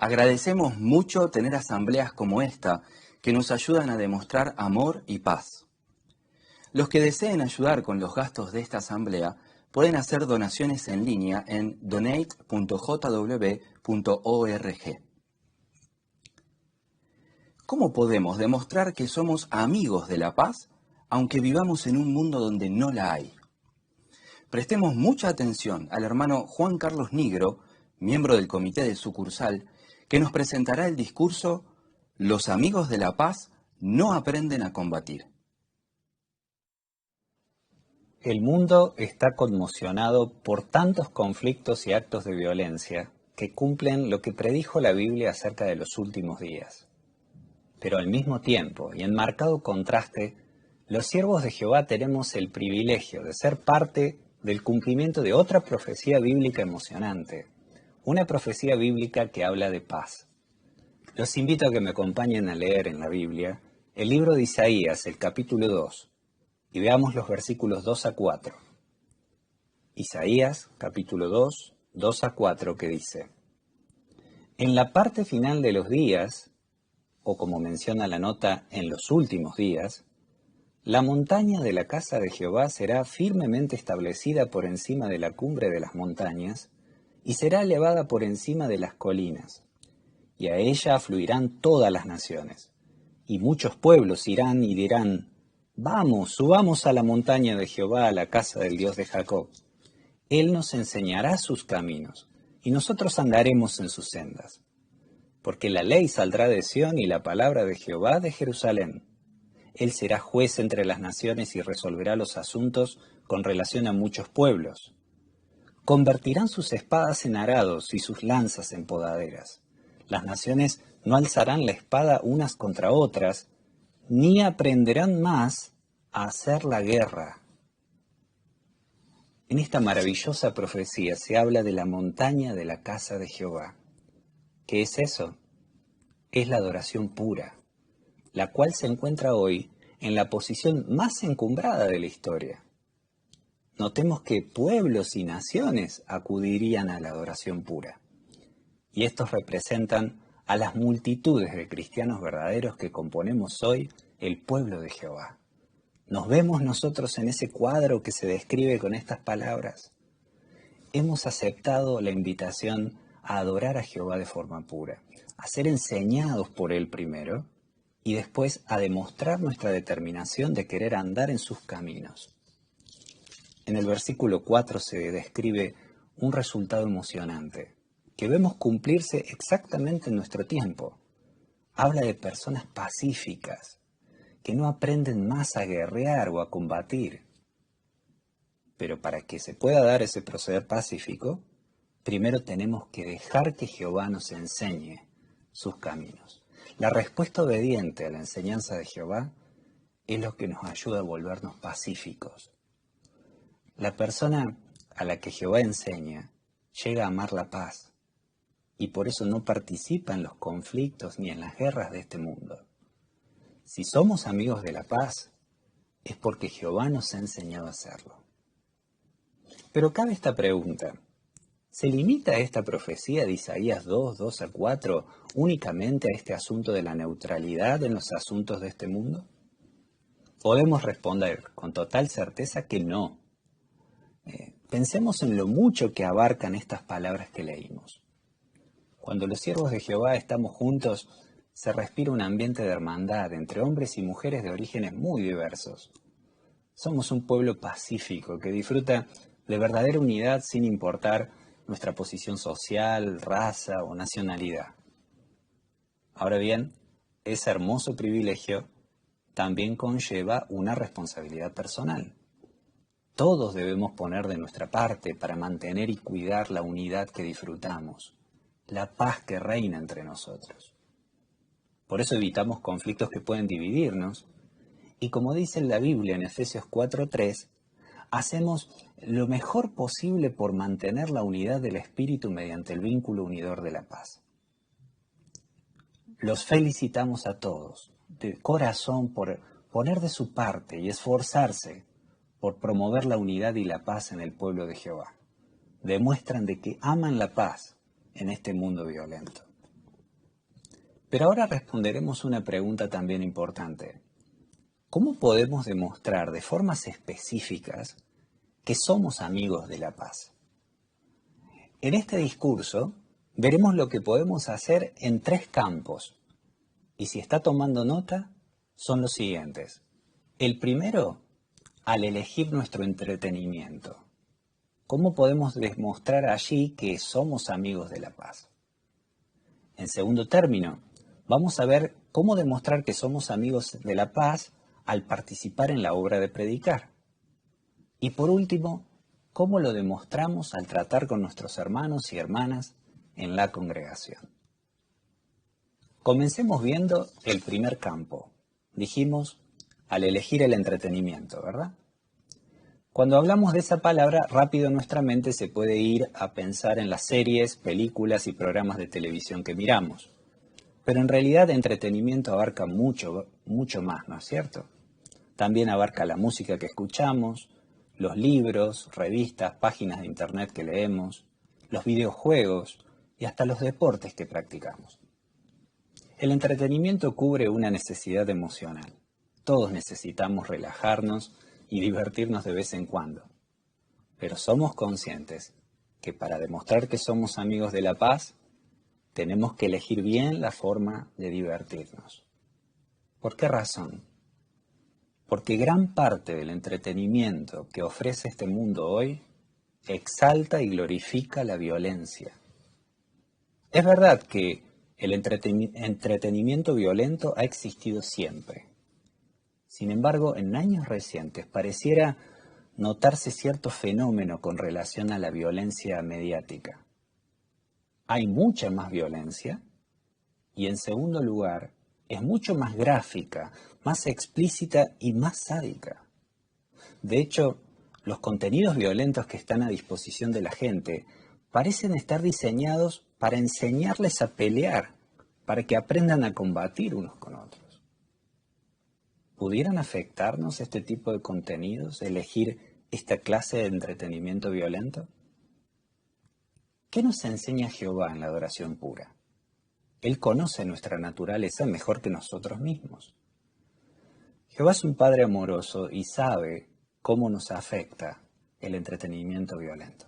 Agradecemos mucho tener asambleas como esta que nos ayudan a demostrar amor y paz. Los que deseen ayudar con los gastos de esta asamblea pueden hacer donaciones en línea en donate.jw.org. ¿Cómo podemos demostrar que somos amigos de la paz, aunque vivamos en un mundo donde no la hay? Prestemos mucha atención al hermano Juan Carlos Nigro, miembro del comité de sucursal, que nos presentará el discurso «Los amigos de la paz no aprenden a combatir». El mundo está conmocionado por tantos conflictos y actos de violencia que cumplen lo que predijo la Biblia acerca de los últimos días. Pero al mismo tiempo, y en marcado contraste, los siervos de Jehová tenemos el privilegio de ser parte del cumplimiento de otra profecía bíblica emocionante, una profecía bíblica que habla de paz. Los invito a que me acompañen a leer en la Biblia el libro de Isaías, el capítulo 2, y veamos los versículos 2 a 4. Isaías, capítulo 2, 2 a 4, que dice: En la parte final de los días, o como menciona la nota, en los últimos días, la montaña de la casa de Jehová será firmemente establecida por encima de la cumbre de las montañas y será elevada por encima de las colinas, y a ella afluirán todas las naciones. Y muchos pueblos irán y dirán: Vamos, subamos a la montaña de Jehová, a la casa del Dios de Jacob. Él nos enseñará sus caminos, y nosotros andaremos en sus sendas. Porque la ley saldrá de Sión y la palabra de Jehová de Jerusalén. Él será juez entre las naciones y resolverá los asuntos con relación a muchos pueblos. Convertirán sus espadas en arados y sus lanzas en podaderas. Las naciones no alzarán la espada unas contra otras, ni aprenderán más a hacer la guerra. En esta maravillosa profecía se habla de la montaña de la casa de Jehová. ¿Qué es eso? Es la adoración pura, la cual se encuentra hoy en la posición más encumbrada de la historia. Notemos que pueblos y naciones acudirían a la adoración pura, y estos representan a las multitudes de cristianos verdaderos que componemos hoy el pueblo de Jehová. ¿Nos vemos nosotros en ese cuadro que se describe con estas palabras? Hemos aceptado la invitación a adorar a Jehová de forma pura, a ser enseñados por Él primero y después a demostrar nuestra determinación de querer andar en sus caminos. En el versículo 4 se describe un resultado emocionante que vemos cumplirse exactamente en nuestro tiempo. Habla de personas pacíficas que no aprenden más a guerrear o a combatir. Pero para que se pueda dar ese proceder pacífico, primero tenemos que dejar que Jehová nos enseñe sus caminos. La respuesta obediente a la enseñanza de Jehová es lo que nos ayuda a volvernos pacíficos. La persona a la que Jehová enseña llega a amar la paz y por eso no participa en los conflictos ni en las guerras de este mundo. Si somos amigos de la paz, es porque Jehová nos ha enseñado a hacerlo. Pero cabe esta pregunta: ¿se limita esta profecía de Isaías 2, 2 a 4 únicamente a este asunto de la neutralidad en los asuntos de este mundo? Podemos responder con total certeza que no. Pensemos en lo mucho que abarcan estas palabras que leímos. Cuando los siervos de Jehová estamos juntos, se respira un ambiente de hermandad entre hombres y mujeres de orígenes muy diversos. Somos un pueblo pacífico que disfruta de verdadera unidad sin importar nuestra posición social, raza o nacionalidad. Ahora bien, ese hermoso privilegio también conlleva una responsabilidad personal. Todos debemos poner de nuestra parte para mantener y cuidar la unidad que disfrutamos, la paz que reina entre nosotros. Por eso evitamos conflictos que pueden dividirnos y, como dice la Biblia en Efesios 4:3, hacemos lo mejor posible por mantener la unidad del Espíritu mediante el vínculo unidor de la paz. Los felicitamos a todos de corazón por poner de su parte y esforzarse por promover la unidad y la paz en el pueblo de Jehová. Demuestran de que aman la paz en este mundo violento. Pero ahora responderemos una pregunta también importante. ¿Cómo podemos demostrar de formas específicas que somos amigos de la paz? En este discurso veremos lo que podemos hacer en 3 campos. Y si está tomando nota, son los siguientes. El primero, al elegir nuestro entretenimiento. ¿Cómo podemos demostrar allí que somos amigos de la paz? En segundo término, vamos a ver cómo demostrar que somos amigos de la paz al participar en la obra de predicar. Y por último, cómo lo demostramos al tratar con nuestros hermanos y hermanas en la congregación. Comencemos viendo el primer campo. Dijimos, al elegir el entretenimiento, ¿verdad? Cuando hablamos de esa palabra, rápido en nuestra mente se puede ir a pensar en las series, películas y programas de televisión que miramos. Pero en realidad entretenimiento abarca mucho más, ¿no es cierto? También abarca la música que escuchamos, los libros, revistas, páginas de internet que leemos, los videojuegos y hasta los deportes que practicamos. El entretenimiento cubre una necesidad emocional. Todos necesitamos relajarnos y divertirnos de vez en cuando. Pero somos conscientes que para demostrar que somos amigos de la paz, tenemos que elegir bien la forma de divertirnos. ¿Por qué razón? Porque gran parte del entretenimiento que ofrece este mundo hoy exalta y glorifica la violencia. Es verdad que el entretenimiento violento ha existido siempre. Sin embargo, en años recientes pareciera notarse cierto fenómeno con relación a la violencia mediática. Hay mucha más violencia y, en segundo lugar, es mucho más gráfica, más explícita y más sádica. De hecho, los contenidos violentos que están a disposición de la gente parecen estar diseñados para enseñarles a pelear, para que aprendan a combatir unos con otros. ¿Pudieran afectarnos este tipo de contenidos, elegir esta clase de entretenimiento violento? ¿Qué nos enseña Jehová en la adoración pura? Él conoce nuestra naturaleza mejor que nosotros mismos. Jehová es un Padre amoroso y sabe cómo nos afecta el entretenimiento violento.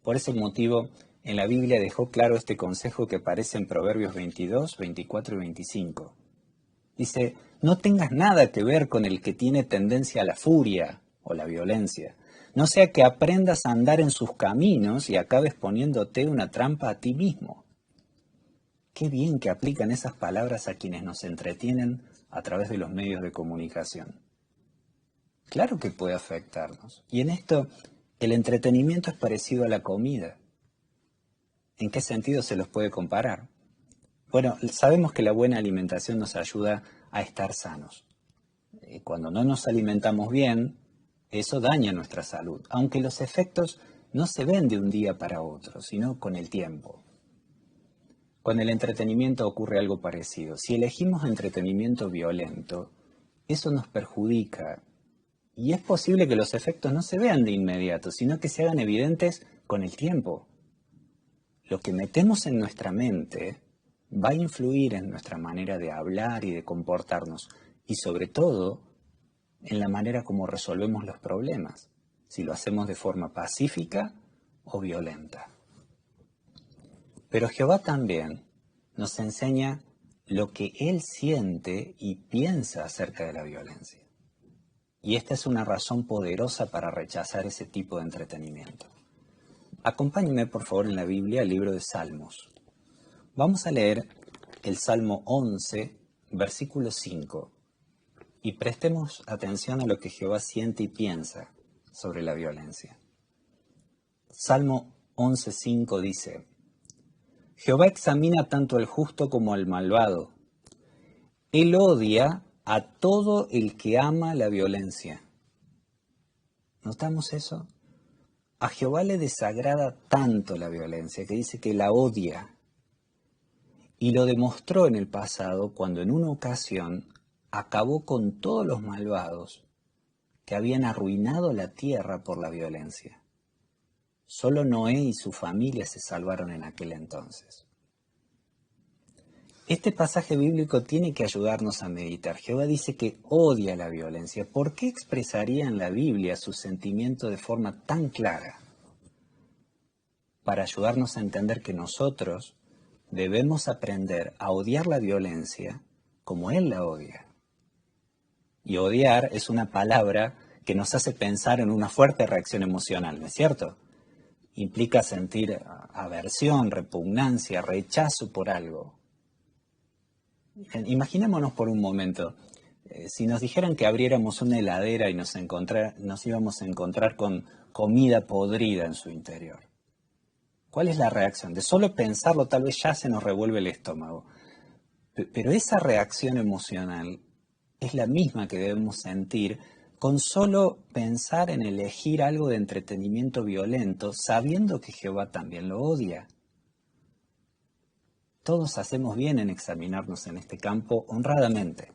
Por ese motivo, en la Biblia dejó claro este consejo que aparece en Proverbios 22, 24 y 25. Dice, no tengas nada que ver con el que tiene tendencia a la furia o la violencia. No sea que aprendas a andar en sus caminos y acabes poniéndote una trampa a ti mismo. Qué bien que aplican esas palabras a quienes nos entretienen a través de los medios de comunicación. Claro que puede afectarnos. Y en esto, el entretenimiento es parecido a la comida. ¿En qué sentido se los puede comparar? Bueno, sabemos que la buena alimentación nos ayuda a estar sanos. Cuando no nos alimentamos bien, eso daña nuestra salud, aunque los efectos no se ven de un día para otro, sino con el tiempo. Con el entretenimiento ocurre algo parecido. Si elegimos entretenimiento violento, eso nos perjudica y es posible que los efectos no se vean de inmediato, sino que se hagan evidentes con el tiempo. Lo que metemos en nuestra mente va a influir en nuestra manera de hablar y de comportarnos y sobre todo en la manera como resolvemos los problemas, si lo hacemos de forma pacífica o violenta. Pero Jehová también nos enseña lo que Él siente y piensa acerca de la violencia. Y esta es una razón poderosa para rechazar ese tipo de entretenimiento. Acompáñenme por favor en la Biblia, el libro de Salmos. Vamos a leer el Salmo 11, versículo 5, y prestemos atención a lo que Jehová siente y piensa sobre la violencia. Salmo 11:5 dice, Jehová examina tanto al justo como al malvado. Él odia a todo el que ama la violencia. ¿Notamos eso? A Jehová le desagrada tanto la violencia que dice que la odia. Y lo demostró en el pasado cuando en una ocasión acabó con todos los malvados que habían arruinado la tierra por la violencia. Solo Noé y su familia se salvaron en aquel entonces. Este pasaje bíblico tiene que ayudarnos a meditar. Jehová dice que odia la violencia. ¿Por qué expresaría en la Biblia su sentimiento de forma tan clara? Para ayudarnos a entender que nosotros debemos aprender a odiar la violencia como Él la odia. Y odiar es una palabra que nos hace pensar en una fuerte reacción emocional, ¿no es cierto? Implica sentir aversión, repugnancia, rechazo por algo. Imaginémonos por un momento, si nos dijeran que abriéramos una heladera y nos íbamos a encontrar con comida podrida en su interior. ¿Cuál es la reacción? De solo pensarlo tal vez ya se nos revuelve el estómago. Pero esa reacción emocional es la misma que debemos sentir con solo pensar en elegir algo de entretenimiento violento, sabiendo que Jehová también lo odia. Todos hacemos bien en examinarnos en este campo honradamente,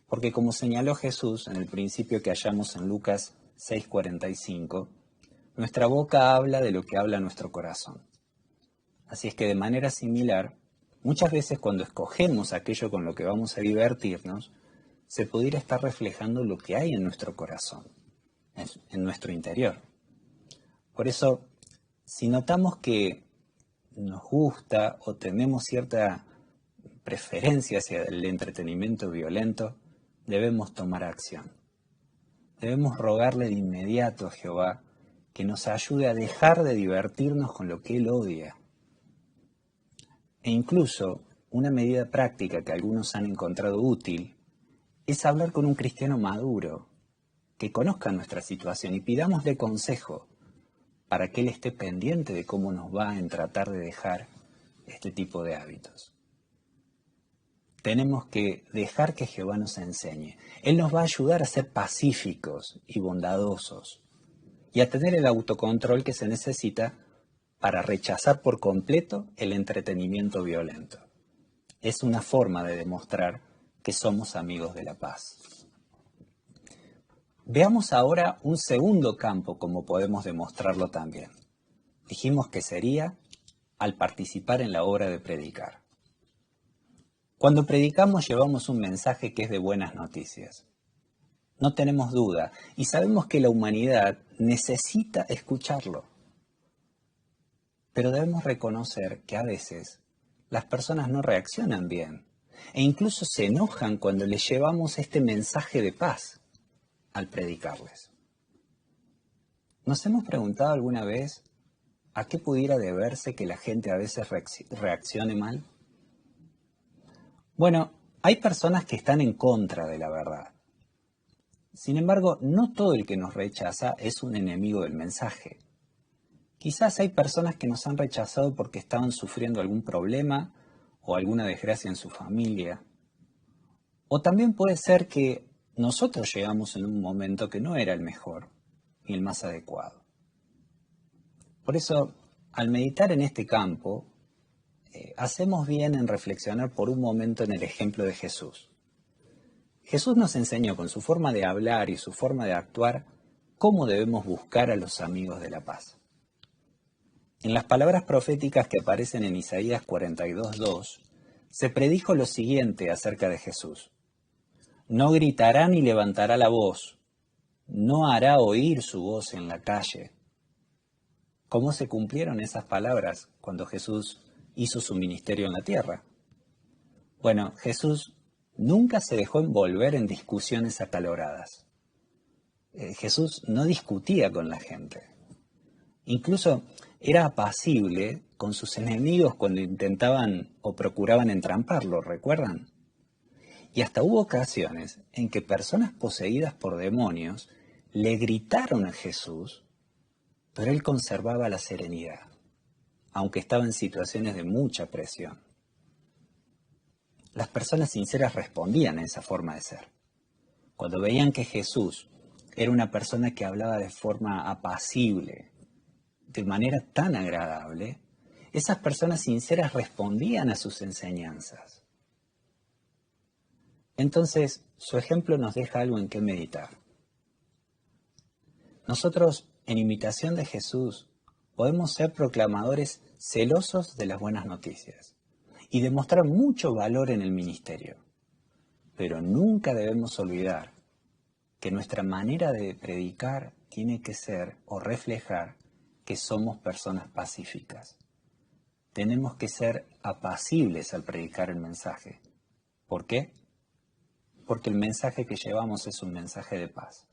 porque como señaló Jesús en el principio que hallamos en Lucas 6:45, nuestra boca habla de lo que habla nuestro corazón. Así es que de manera similar, muchas veces cuando escogemos aquello con lo que vamos a divertirnos, se pudiera estar reflejando lo que hay en nuestro corazón, en nuestro interior. Por eso, si notamos que nos gusta o tenemos cierta preferencia hacia el entretenimiento violento, debemos tomar acción. Debemos rogarle de inmediato a Jehová que nos ayude a dejar de divertirnos con lo que Él odia. E incluso, una medida práctica que algunos han encontrado útil es hablar con un cristiano maduro, que conozca nuestra situación y pidámosle consejo para que Él esté pendiente de cómo nos va en tratar de dejar este tipo de hábitos. Tenemos que dejar que Jehová nos enseñe. Él nos va a ayudar a ser pacíficos y bondadosos y a tener el autocontrol que se necesita para rechazar por completo el entretenimiento violento. Es una forma de demostrar que somos amigos de la paz. Veamos ahora un segundo campo como podemos demostrarlo también. Dijimos que sería al participar en la obra de predicar. Cuando predicamos llevamos un mensaje que es de buenas noticias. No tenemos duda y sabemos que la humanidad necesita escucharlo. Pero debemos reconocer que a veces las personas no reaccionan bien e incluso se enojan cuando les llevamos este mensaje de paz al predicarles. ¿Nos hemos preguntado alguna vez a qué pudiera deberse que la gente a veces reaccione mal? Bueno, hay personas que están en contra de la verdad. Sin embargo, no todo el que nos rechaza es un enemigo del mensaje. Quizás hay personas que nos han rechazado porque estaban sufriendo algún problema o alguna desgracia en su familia. O también puede ser que nosotros llegamos en un momento que no era el mejor ni el más adecuado. Por eso, al meditar en este campo, hacemos bien en reflexionar por un momento en el ejemplo de Jesús. Jesús nos enseñó con su forma de hablar y su forma de actuar cómo debemos buscar a los amigos de la paz. En las palabras proféticas que aparecen en Isaías 42:2, se predijo lo siguiente acerca de Jesús. No gritará ni levantará la voz, no hará oír su voz en la calle. ¿Cómo se cumplieron esas palabras cuando Jesús hizo su ministerio en la tierra? Bueno, Jesús nunca se dejó envolver en discusiones acaloradas. Jesús no discutía con la gente. Incluso era apacible con sus enemigos cuando intentaban o procuraban entramparlo, ¿recuerdan? Y hasta hubo ocasiones en que personas poseídas por demonios le gritaron a Jesús, pero él conservaba la serenidad, aunque estaba en situaciones de mucha presión. Las personas sinceras respondían a esa forma de ser. Cuando veían que Jesús era una persona que hablaba de forma apacible, de manera tan agradable, esas personas sinceras respondían a sus enseñanzas. Entonces, su ejemplo nos deja algo en qué meditar. Nosotros, en imitación de Jesús, podemos ser proclamadores celosos de las buenas noticias y demostrar mucho valor en el ministerio. Pero nunca debemos olvidar que nuestra manera de predicar tiene que ser o reflejar que somos personas pacíficas. Tenemos que ser apacibles al predicar el mensaje. ¿Por qué? Porque el mensaje que llevamos es un mensaje de paz.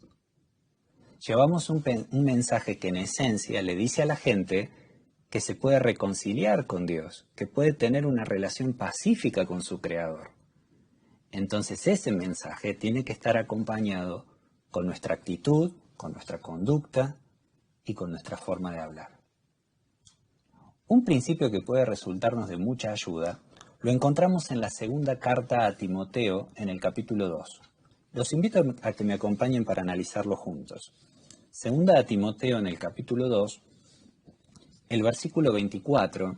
Llevamos un mensaje que en esencia le dice a la gente que se puede reconciliar con Dios, que puede tener una relación pacífica con su Creador. Entonces ese mensaje tiene que estar acompañado con nuestra actitud, con nuestra conducta y con nuestra forma de hablar. Un principio que puede resultarnos de mucha ayuda lo encontramos en la segunda carta a Timoteo en el capítulo 2. Los invito a que me acompañen para analizarlo juntos. Segunda a Timoteo en el capítulo 2, el versículo 24,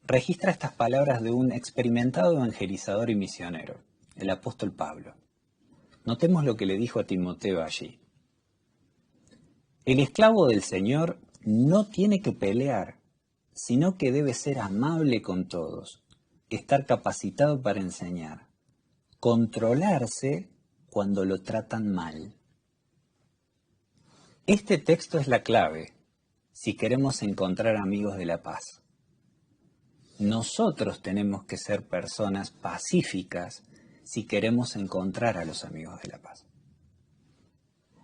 registra estas palabras de un experimentado evangelizador y misionero, el apóstol Pablo. Notemos lo que le dijo a Timoteo allí. El esclavo del Señor no tiene que pelear, sino que debe ser amable con todos, estar capacitado para enseñar, controlarse cuando lo tratan mal. Este texto es la clave si queremos encontrar amigos de la paz. Nosotros tenemos que ser personas pacíficas si queremos encontrar a los amigos de la paz.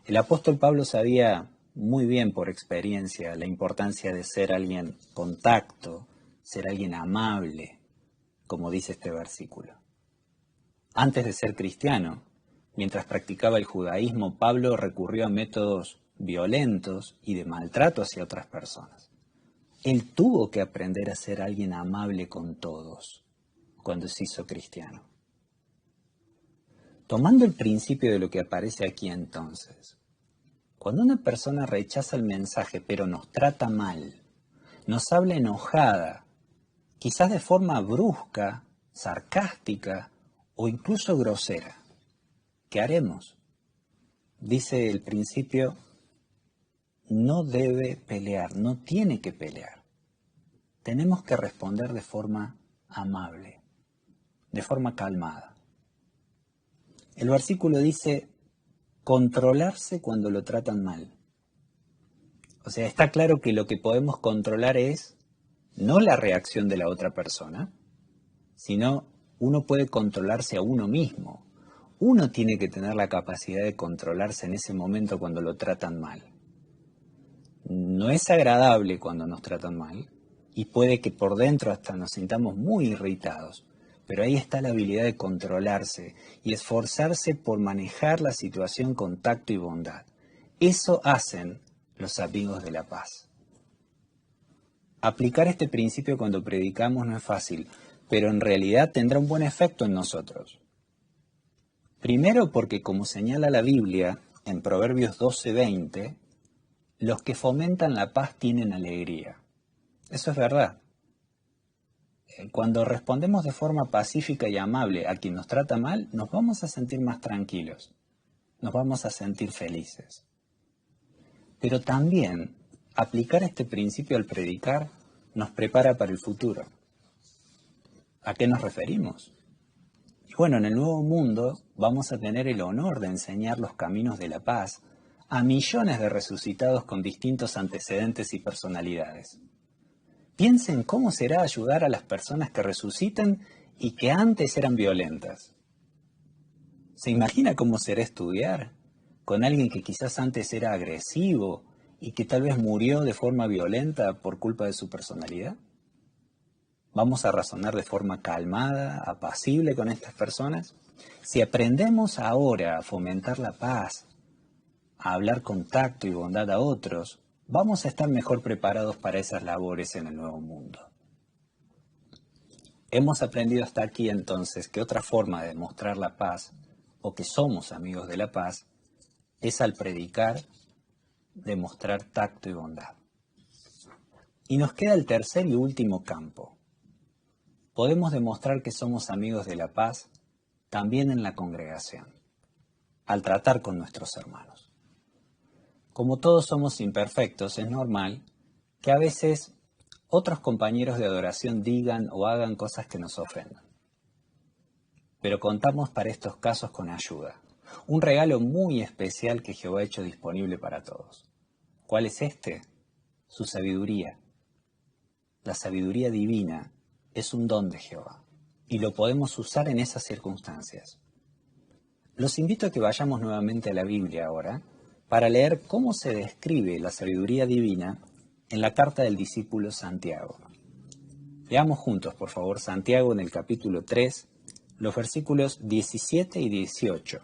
El apóstol Pablo sabía muy bien por experiencia la importancia de ser alguien con tacto, ser alguien amable, como dice este versículo. Antes de ser cristiano, mientras practicaba el judaísmo, Pablo recurrió a métodos violentos y de maltrato hacia otras personas. Él tuvo que aprender a ser alguien amable con todos cuando se hizo cristiano. Tomando el principio de lo que aparece aquí entonces, cuando una persona rechaza el mensaje pero nos trata mal, nos habla enojada, quizás de forma brusca, sarcástica o incluso grosera, ¿qué haremos? Dice el principio, no debe pelear, no tiene que pelear. Tenemos que responder de forma amable, de forma calmada. El versículo dice, controlarse cuando lo tratan mal. O sea, está claro que lo que podemos controlar es no la reacción de la otra persona, sino uno puede controlarse a uno mismo. Uno tiene que tener la capacidad de controlarse en ese momento cuando lo tratan mal. No es agradable cuando nos tratan mal y puede que por dentro hasta nos sintamos muy irritados, pero ahí está la habilidad de controlarse y esforzarse por manejar la situación con tacto y bondad. Eso hacen los amigos de la paz. Aplicar este principio cuando predicamos no es fácil, pero en realidad tendrá un buen efecto en nosotros. Primero porque, como señala la Biblia en Proverbios 12:20, los que fomentan la paz tienen alegría. Eso es verdad. Cuando respondemos de forma pacífica y amable a quien nos trata mal, nos vamos a sentir más tranquilos, nos vamos a sentir felices. Pero también aplicar este principio al predicar nos prepara para el futuro. ¿A qué nos referimos? Y bueno, en el nuevo mundo vamos a tener el honor de enseñar los caminos de la paz a millones de resucitados con distintos antecedentes y personalidades. Piensen cómo será ayudar a las personas que resucitan y que antes eran violentas. ¿Se imagina cómo será estudiar con alguien que quizás antes era agresivo y que tal vez murió de forma violenta por culpa de su personalidad? ¿Vamos a razonar de forma calmada, apacible con estas personas? Si aprendemos ahora a fomentar la paz, a hablar con tacto y bondad a otros, vamos a estar mejor preparados para esas labores en el nuevo mundo. Hemos aprendido hasta aquí entonces que otra forma de demostrar la paz, o que somos amigos de la paz, es al predicar, demostrar tacto y bondad. Y nos queda el tercer y último campo. Podemos demostrar que somos amigos de la paz también en la congregación, al tratar con nuestros hermanos. Como todos somos imperfectos, es normal que a veces otros compañeros de adoración digan o hagan cosas que nos ofendan. Pero contamos para estos casos con ayuda. Un regalo muy especial que Jehová ha hecho disponible para todos. ¿Cuál es este? Su sabiduría. La sabiduría divina es un don de Jehová y lo podemos usar en esas circunstancias. Los invito a que vayamos nuevamente a la Biblia ahora para leer cómo se describe la sabiduría divina en la carta del discípulo Santiago. Leamos juntos, por favor, Santiago en el capítulo 3, los versículos 17 y 18,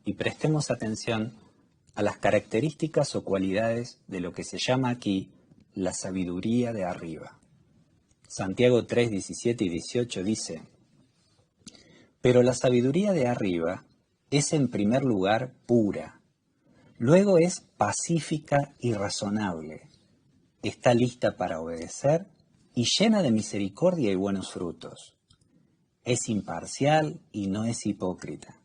y prestemos atención a las características o cualidades de lo que se llama aquí la sabiduría de arriba. Santiago 3, 17 y 18 dice: Pero la sabiduría de arriba es en primer lugar pura, luego es pacífica y razonable, está lista para obedecer y llena de misericordia y buenos frutos. Es imparcial y no es hipócrita.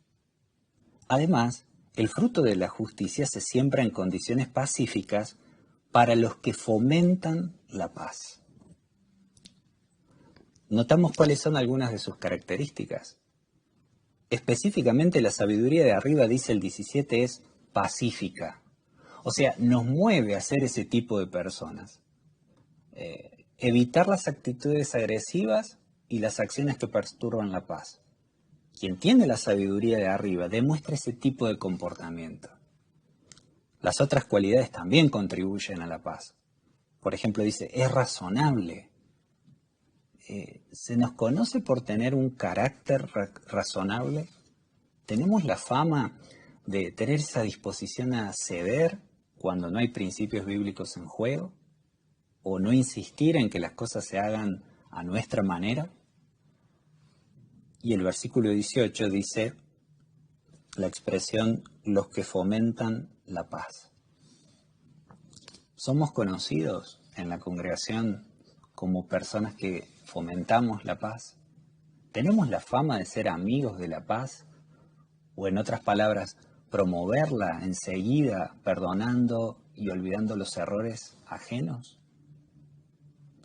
Además, el fruto de la justicia se siembra en condiciones pacíficas para los que fomentan la paz. Notamos cuáles son algunas de sus características. Específicamente la sabiduría de arriba, dice el 17, es pacífica. O sea, nos mueve a ser ese tipo de personas. Evitar las actitudes agresivas y las acciones que perturban la paz. Quien tiene la sabiduría de arriba demuestra ese tipo de comportamiento. Las otras cualidades también contribuyen a la paz. Por ejemplo, dice, es razonable. ¿Se nos conoce por tener un carácter razonable? ¿Tenemos la fama de tener esa disposición a ceder cuando no hay principios bíblicos en juego? ¿O no insistir en que las cosas se hagan a nuestra manera? Y el versículo 18 dice la expresión los que fomentan la paz. ¿Somos conocidos en la congregación como personas que fomentamos la paz? ¿Tenemos la fama de ser amigos de la paz? O en otras palabras, promoverla enseguida, perdonando y olvidando los errores ajenos.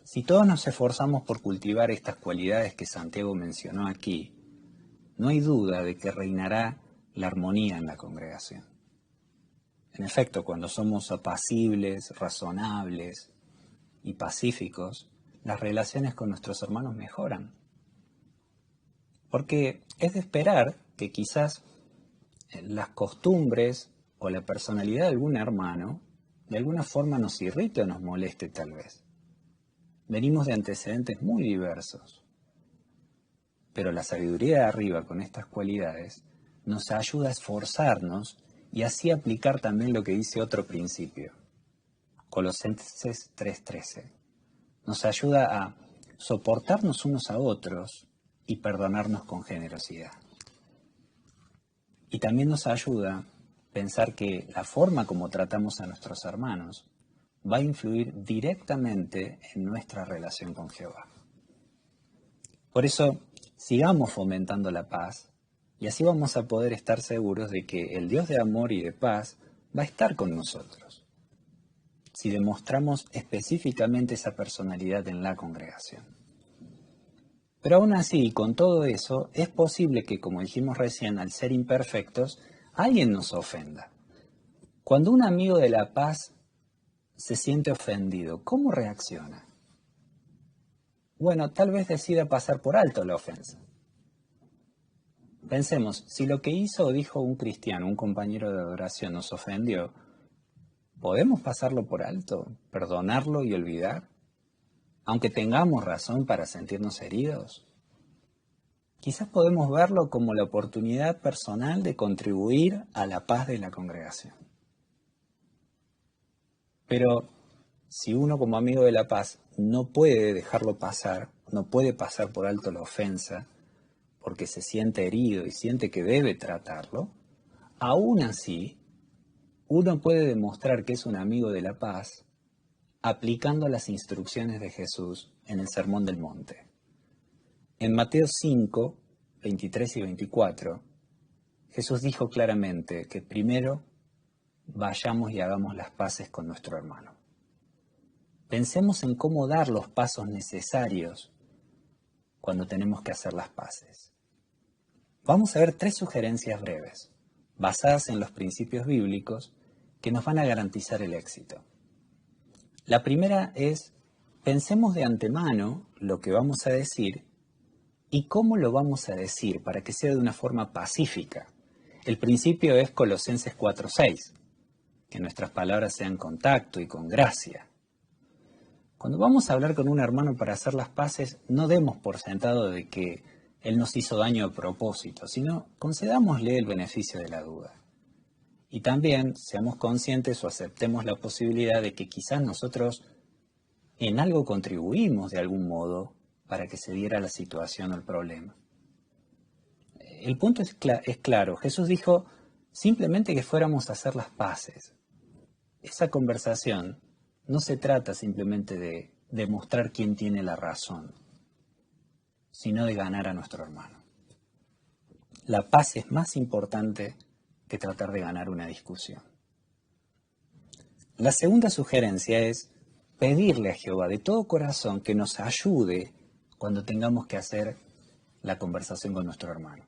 Si todos nos esforzamos por cultivar estas cualidades que Santiago mencionó aquí, no hay duda de que reinará la armonía en la congregación. En efecto, cuando somos apacibles, razonables y pacíficos, las relaciones con nuestros hermanos mejoran. Porque es de esperar que quizás las costumbres o la personalidad de algún hermano de alguna forma nos irrite o nos moleste tal vez. Venimos de antecedentes muy diversos, pero la sabiduría de arriba con estas cualidades nos ayuda a esforzarnos y así aplicar también lo que dice otro principio, Colosenses 3:13. Nos ayuda a soportarnos unos a otros y perdonarnos con generosidad. Y también nos ayuda a pensar que la forma como tratamos a nuestros hermanos va a influir directamente en nuestra relación con Jehová. Por eso, sigamos fomentando la paz y así vamos a poder estar seguros de que el Dios de amor y de paz va a estar con nosotros, si demostramos específicamente esa personalidad en la congregación. Pero aún así, con todo eso, es posible que, como dijimos recién, al ser imperfectos, alguien nos ofenda. Cuando un amigo de la paz se siente ofendido, ¿cómo reacciona? Bueno, tal vez decida pasar por alto la ofensa. Pensemos, si lo que hizo o dijo un cristiano, un compañero de adoración, nos ofendió, ¿podemos pasarlo por alto, perdonarlo y olvidar? Aunque tengamos razón para sentirnos heridos. Quizás podemos verlo como la oportunidad personal de contribuir a la paz de la congregación. Pero si uno como amigo de la paz no puede dejarlo pasar, no puede pasar por alto la ofensa, porque se siente herido y siente que debe tratarlo, aún así, uno puede demostrar que es un amigo de la paz aplicando las instrucciones de Jesús en el Sermón del Monte. En Mateo 5, 23 y 24, Jesús dijo claramente que primero vayamos y hagamos las paces con nuestro hermano. Pensemos en cómo dar los pasos necesarios cuando tenemos que hacer las paces. Vamos a ver 3 sugerencias breves, basadas en los principios bíblicos, que nos van a garantizar el éxito. La primera es, pensemos de antemano lo que vamos a decir y cómo lo vamos a decir para que sea de una forma pacífica. El principio es Colosenses 4:6, que nuestras palabras sean con tacto y con gracia. Cuando vamos a hablar con un hermano para hacer las paces, no demos por sentado de que él nos hizo daño a propósito, sino concedámosle el beneficio de la duda. Y también seamos conscientes o aceptemos la posibilidad de que quizás nosotros en algo contribuimos de algún modo para que se diera la situación o el problema. El punto es claro. Jesús dijo simplemente que fuéramos a hacer las paces. Esa conversación no se trata simplemente de demostrar quién tiene la razón, sino de ganar a nuestro hermano. La paz es más importante que tratar de ganar una discusión. La segunda sugerencia es pedirle a Jehová de todo corazón que nos ayude cuando tengamos que hacer la conversación con nuestro hermano.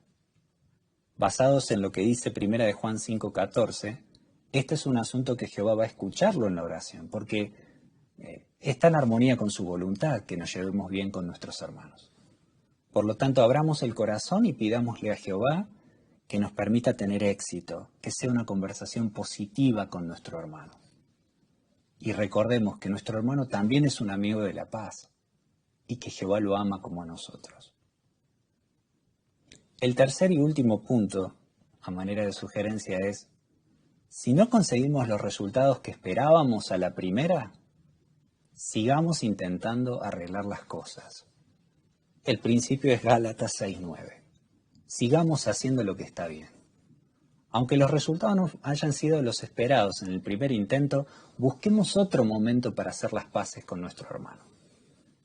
Basados en lo que dice 1 de Juan 5:14, este es un asunto que Jehová va a escucharlo en la oración, porque está en armonía con su voluntad que nos llevemos bien con nuestros hermanos. Por lo tanto, abramos el corazón y pidámosle a Jehová que nos permita tener éxito, que sea una conversación positiva con nuestro hermano. Y recordemos que nuestro hermano también es un amigo de la paz y que Jehová lo ama como a nosotros. El tercer y último punto, a manera de sugerencia, es: si no conseguimos los resultados que esperábamos a la primera, sigamos intentando arreglar las cosas. El principio es Gálatas 6:9. Sigamos haciendo lo que está bien. Aunque los resultados no hayan sido los esperados en el primer intento, busquemos otro momento para hacer las paces con nuestro hermano.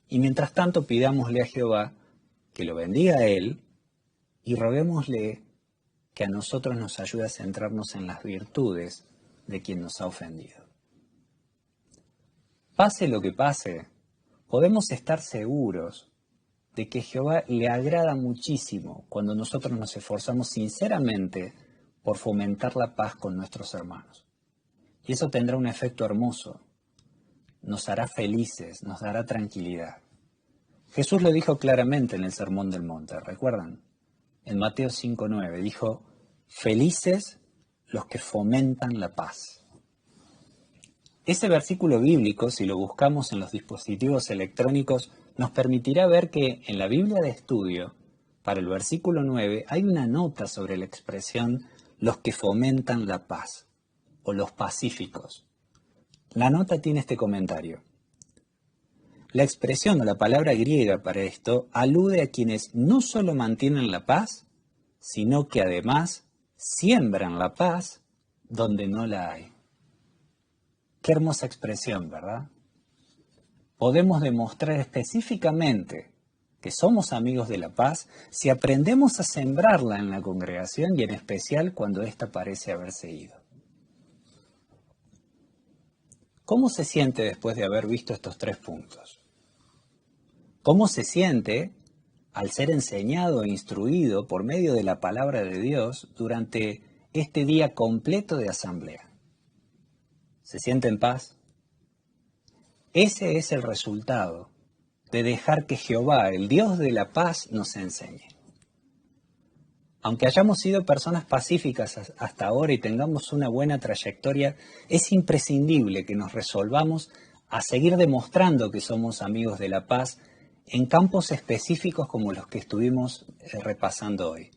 Y mientras tanto pidámosle a Jehová que lo bendiga a él y roguémosle que a nosotros nos ayude a centrarnos en las virtudes de quien nos ha ofendido. Pase lo que pase, podemos estar seguros de que Jehová le agrada muchísimo cuando nosotros nos esforzamos sinceramente por fomentar la paz con nuestros hermanos. Y eso tendrá un efecto hermoso. Nos hará felices, nos dará tranquilidad. Jesús lo dijo claramente en el Sermón del Monte, ¿recuerdan? En Mateo 5:9 dijo: felices los que fomentan la paz. Ese versículo bíblico, si lo buscamos en los dispositivos electrónicos, nos permitirá ver que en la Biblia de estudio, para el versículo 9, hay una nota sobre la expresión los que fomentan la paz, o los pacíficos. La nota tiene este comentario: la expresión o la palabra griega para esto alude a quienes no solo mantienen la paz, sino que además siembran la paz donde no la hay. Qué hermosa expresión, ¿verdad? Podemos demostrar específicamente que somos amigos de la paz si aprendemos a sembrarla en la congregación y en especial cuando ésta parece haberse ido. ¿Cómo se siente después de haber visto estos 3 puntos? ¿Cómo se siente al ser enseñado e instruido por medio de la palabra de Dios durante este día completo de asamblea? ¿Se siente en paz? Ese es el resultado de dejar que Jehová, el Dios de la paz, nos enseñe. Aunque hayamos sido personas pacíficas hasta ahora y tengamos una buena trayectoria, es imprescindible que nos resolvamos a seguir demostrando que somos amigos de la paz en campos específicos como los que estuvimos repasando hoy.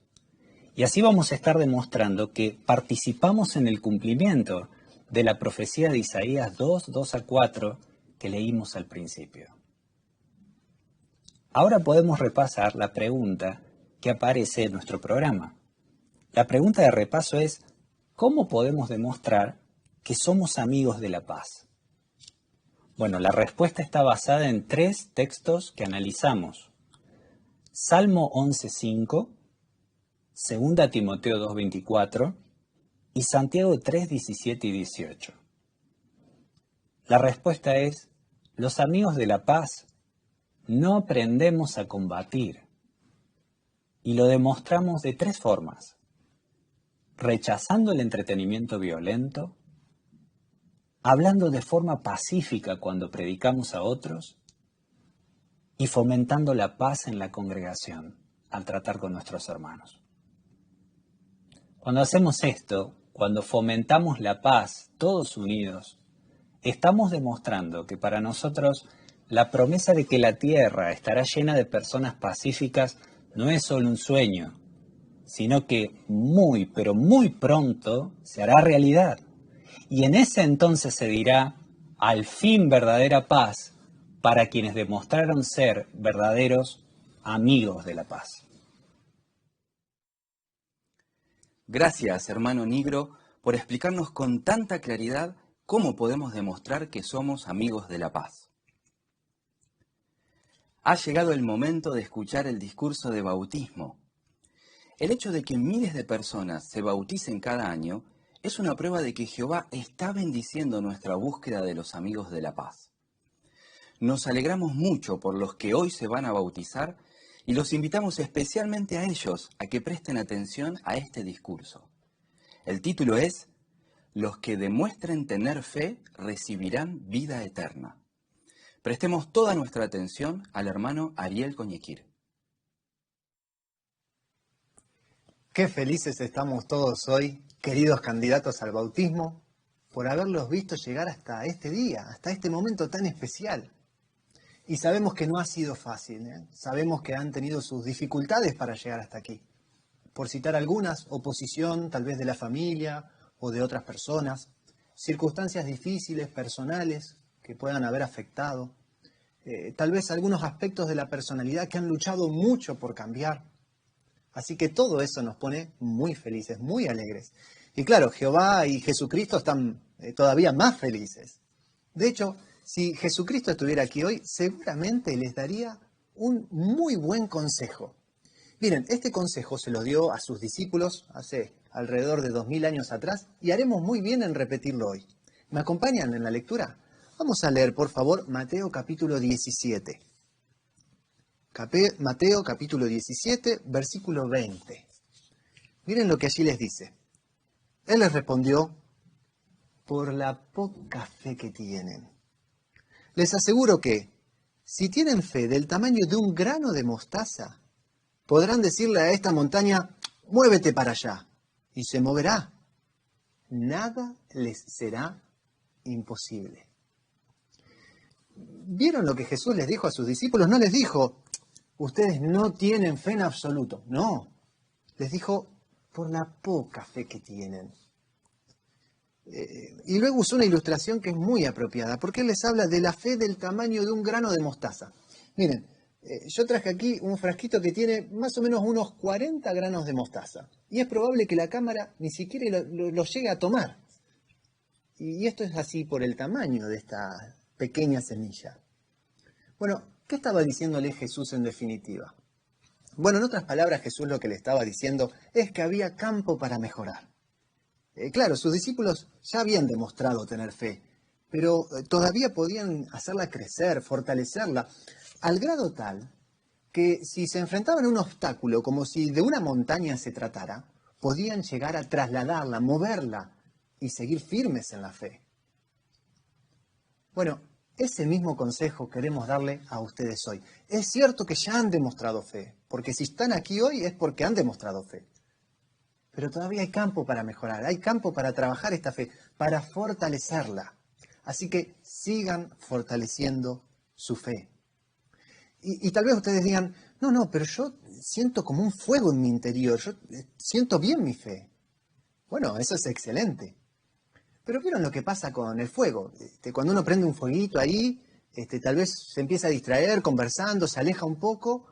Y así vamos a estar demostrando que participamos en el cumplimiento de la profecía de Isaías 2:2-4 que leímos al principio. Ahora podemos repasar la pregunta que aparece en nuestro programa. La pregunta de repaso es: ¿cómo podemos demostrar que somos amigos de la paz? Bueno, la respuesta está basada en 3 textos que analizamos. Salmo 11:5, 2 Timoteo 2:24 y Santiago 3:17 y 18. La respuesta es: Los amigos de la paz no aprendemos a combatir y lo demostramos de 3 formas: rechazando el entretenimiento violento, hablando de forma pacífica cuando predicamos a otros y fomentando la paz en la congregación al tratar con nuestros hermanos. Cuando hacemos esto, cuando fomentamos la paz todos unidos, estamos demostrando que para nosotros la promesa de que la tierra estará llena de personas pacíficas no es solo un sueño, sino que muy, pero muy pronto se hará realidad. Y en ese entonces se dirá, al fin verdadera paz, para quienes demostraron ser verdaderos amigos de la paz. Gracias, hermano Nigro, por explicarnos con tanta claridad cómo podemos demostrar que somos amigos de la paz. Ha llegado el momento de escuchar el discurso de bautismo. El hecho de que miles de personas se bauticen cada año es una prueba de que Jehová está bendiciendo nuestra búsqueda de los amigos de la paz. Nos alegramos mucho por los que hoy se van a bautizar y los invitamos especialmente a ellos a que presten atención a este discurso. El título es Los que demuestren tener fe recibirán vida eterna. Prestemos toda nuestra atención al hermano Ariel Coñequir. Qué felices estamos todos hoy, queridos candidatos al bautismo, por haberlos visto llegar hasta este día, hasta este momento tan especial. Y sabemos que no ha sido fácil, ¿eh? Sabemos que han tenido sus dificultades para llegar hasta aquí. Por citar algunas, oposición tal vez de la familia o de otras personas, circunstancias difíciles, personales, que puedan haber afectado, tal vez algunos aspectos de la personalidad que han luchado mucho por cambiar. Así que todo eso nos pone muy felices, muy alegres. Y claro, Jehová y Jesucristo están todavía más felices. De hecho, si Jesucristo estuviera aquí hoy, seguramente les daría un muy buen consejo. Miren, este consejo se lo dio a sus discípulos hace alrededor de 2000 años atrás y haremos muy bien en repetirlo hoy. ¿Me acompañan en la lectura? Vamos a leer, por favor, Mateo capítulo 17. Mateo capítulo 17, versículo 20. Miren lo que allí les dice. Él les respondió, por la poca fe que tienen. Les aseguro que, si tienen fe del tamaño de un grano de mostaza, podrán decirle a esta montaña, muévete para allá, y se moverá. Nada les será imposible. ¿Vieron lo que Jesús les dijo a sus discípulos? No les dijo, ustedes no tienen fe en absoluto. No, les dijo, por la poca fe que tienen. Y luego usó una ilustración que es muy apropiada, porque él les habla de la fe del tamaño de un grano de mostaza. Miren, yo traje aquí un frasquito que tiene más o menos unos 40 granos de mostaza. Y es probable que la cámara ni siquiera lo llegue a tomar. Y esto es así por el tamaño de esta pequeña semilla. Bueno, ¿qué estaba diciéndole Jesús en definitiva? Bueno, en otras palabras, Jesús lo que le estaba diciendo es que había campo para mejorar. Claro, sus discípulos ya habían demostrado tener fe, pero todavía podían hacerla crecer, fortalecerla, al grado tal que si se enfrentaban a un obstáculo, como si de una montaña se tratara, podían llegar a trasladarla, moverla y seguir firmes en la fe. Bueno, ese mismo consejo queremos darle a ustedes hoy. Es cierto que ya han demostrado fe, porque si están aquí hoy es porque han demostrado fe. Pero todavía hay campo para mejorar, hay campo para trabajar esta fe, para fortalecerla. Así que sigan fortaleciendo su fe. Y tal vez ustedes digan, no, pero yo siento como un fuego en mi interior, yo siento bien mi fe. Bueno, eso es excelente. Pero ¿vieron lo que pasa con el fuego? Cuando uno prende un fueguito ahí, tal vez se empieza a distraer conversando, se aleja un poco,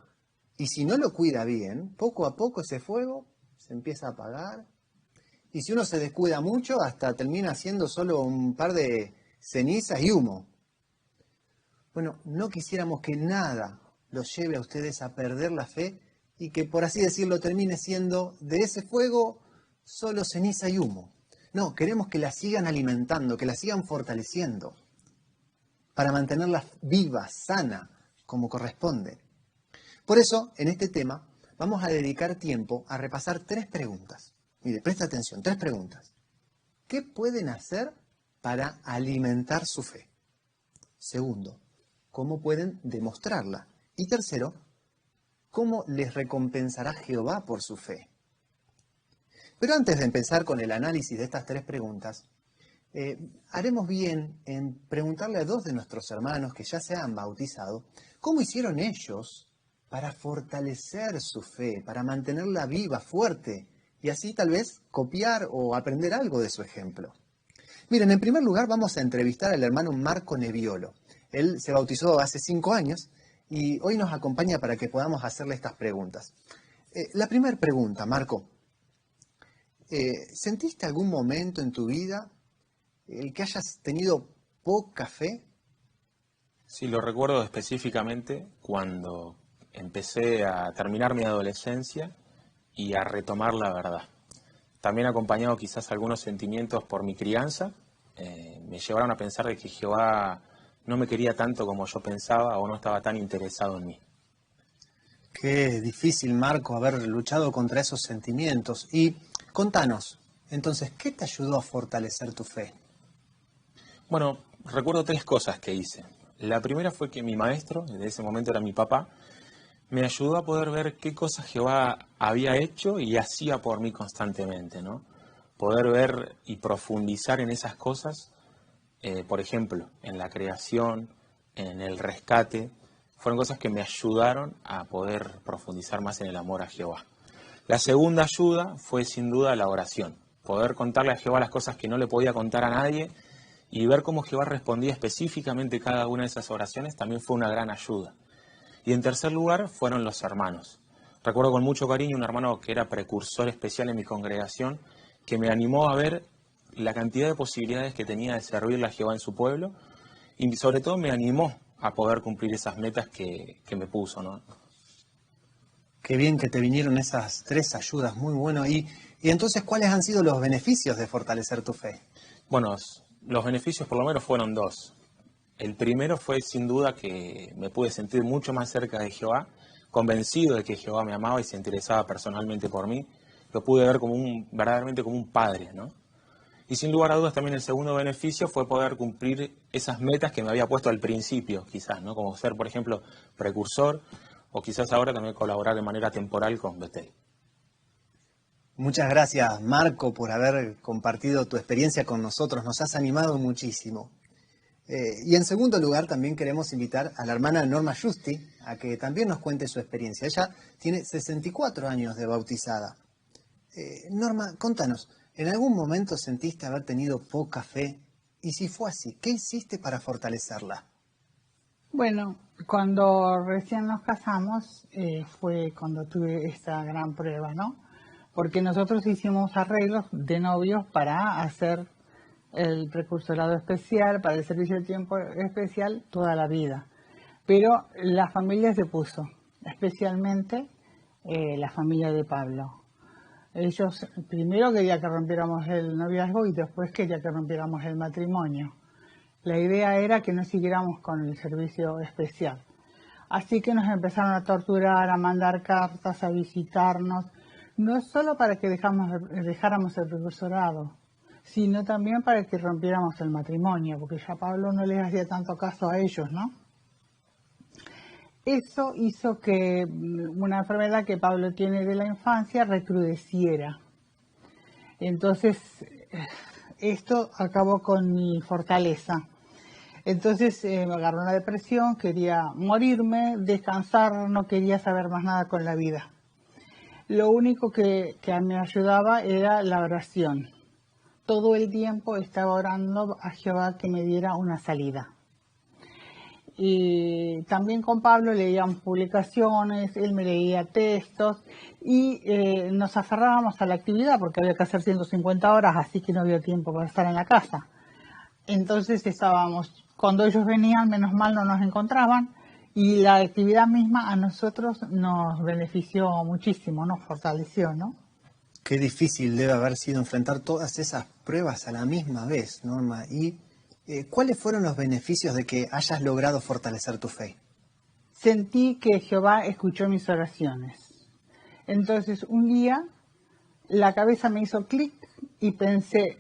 y si no lo cuida bien, poco a poco ese fuego se empieza a apagar. Y si uno se descuida mucho, hasta termina siendo solo un par de cenizas y humo. Bueno, no quisiéramos que nada los lleve a ustedes a perder la fe y que, por así decirlo, termine siendo de ese fuego solo ceniza y humo. No, queremos que la sigan alimentando, que la sigan fortaleciendo. para mantenerla viva, sana, como corresponde. Por eso, en este tema, vamos a dedicar tiempo a repasar 3 preguntas. Mire, presta atención, 3 preguntas. ¿Qué pueden hacer para alimentar su fe? Segundo, ¿cómo pueden demostrarla? Y tercero, ¿cómo les recompensará Jehová por su fe? Pero antes de empezar con el análisis de estas 3 preguntas, haremos bien en preguntarle a 2 de nuestros hermanos que ya se han bautizado, ¿cómo hicieron ellos para fortalecer su fe, para mantenerla viva, fuerte, y así tal vez copiar o aprender algo de su ejemplo? Miren, en primer lugar vamos a entrevistar al hermano Marco Neviolo. Él se bautizó hace 5 años y hoy nos acompaña para que podamos hacerle estas preguntas. La primera pregunta, Marco. ¿Sentiste algún momento en tu vida el que hayas tenido poca fe? Sí, lo recuerdo específicamente cuando empecé a terminar mi adolescencia y a retomar la verdad. También acompañado quizás algunos sentimientos por mi crianza, me llevaron a pensar de que Jehová no me quería tanto como yo pensaba o no estaba tan interesado en mí. Qué difícil, Marco, haber luchado contra esos sentimientos. Y contanos, entonces, ¿qué te ayudó a fortalecer tu fe? Bueno, recuerdo 3 cosas que hice. La primera fue que mi maestro, en ese momento era mi papá, me ayudó a poder ver qué cosas Jehová había hecho y hacía por mí constantemente, ¿no? Poder ver y profundizar en esas cosas, por ejemplo, en la creación, en el rescate, fueron cosas que me ayudaron a poder profundizar más en el amor a Jehová. La segunda ayuda fue sin duda la oración, poder contarle a Jehová las cosas que no le podía contar a nadie y ver cómo Jehová respondía específicamente cada una de esas oraciones también fue una gran ayuda. Y en tercer lugar fueron los hermanos. Recuerdo con mucho cariño un hermano que era precursor especial en mi congregación, que me animó a ver la cantidad de posibilidades que tenía de servirle a Jehová en su pueblo y sobre todo me animó a poder cumplir esas metas que me puso, ¿no? Qué bien que te vinieron esas 3 ayudas, muy bueno. Y entonces, ¿cuáles han sido los beneficios de fortalecer tu fe? Bueno, los beneficios por lo menos fueron 2. El primero fue sin duda que me pude sentir mucho más cerca de Jehová, convencido de que Jehová me amaba y se interesaba personalmente por mí. Lo pude ver verdaderamente como un padre, ¿no? Y sin lugar a dudas también el segundo beneficio fue poder cumplir esas metas que me había puesto al principio, quizás, ¿no? Como ser, por ejemplo, precursor o quizás ahora también colaborar de manera temporal con Betel. Muchas gracias, Marco, por haber compartido tu experiencia con nosotros. Nos has animado muchísimo. Y en segundo lugar, también queremos invitar a la hermana Norma Justi a que también nos cuente su experiencia. Ella tiene 64 años de bautizada. Norma, contanos, ¿en algún momento sentiste haber tenido poca fe? Y si fue así, ¿qué hiciste para fortalecerla? Bueno, cuando recién nos casamos fue cuando tuve esta gran prueba, ¿no? Porque nosotros hicimos arreglos de novios para hacer el precursorado especial, para el servicio de tiempo especial toda la vida. Pero la familia se puso, especialmente la familia de Pablo. Ellos primero querían que rompiéramos el noviazgo y después querían que rompiéramos el matrimonio. La idea era que no siguiéramos con el servicio especial. Así que nos empezaron a torturar, a mandar cartas, a visitarnos, no solo para que dejáramos el precursorado, sino también para que rompiéramos el matrimonio, porque ya Pablo no les hacía tanto caso a ellos, ¿no? Eso hizo que una enfermedad que Pablo tiene de la infancia recrudeciera. Entonces, esto acabó con mi fortaleza. Entonces me agarró una depresión, quería morirme, descansar, no quería saber más nada con la vida. Lo único que me ayudaba era la oración. Todo el tiempo estaba orando a Jehová que me diera una salida. Y también con Pablo leíamos publicaciones, él me leía textos y nos aferrábamos a la actividad porque había que hacer 150 horas, así que no había tiempo para estar en la casa. Entonces cuando ellos venían, menos mal no nos encontraban y la actividad misma a nosotros nos benefició muchísimo, nos fortaleció, ¿no? Qué difícil debe haber sido enfrentar todas esas pruebas a la misma vez, Norma. Y ¿Cuáles fueron los beneficios de que hayas logrado fortalecer tu fe? Sentí que Jehová escuchó mis oraciones. Entonces un día la cabeza me hizo clic y pensé,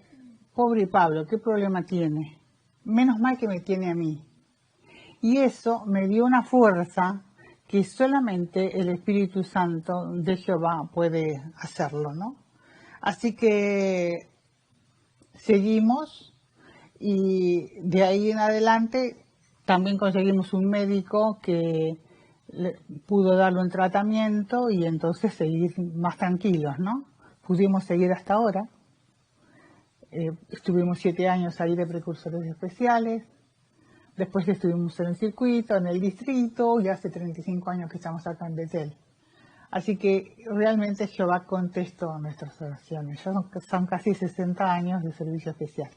pobre Pablo, ¿qué problema tiene? Menos mal que me tiene a mí. Y eso me dio una fuerza que solamente el Espíritu Santo de Jehová puede hacerlo, ¿no? Así que seguimos y de ahí en adelante también conseguimos un médico que pudo darle un tratamiento y entonces seguir más tranquilos, ¿no? Pudimos seguir hasta ahora. Estuvimos 7 años ahí de precursores especiales. Después estuvimos en el circuito, en el distrito, y hace 35 años que estamos acá en Betel. Así que realmente Jehová contestó nuestras oraciones. Son casi 60 años de servicio especial.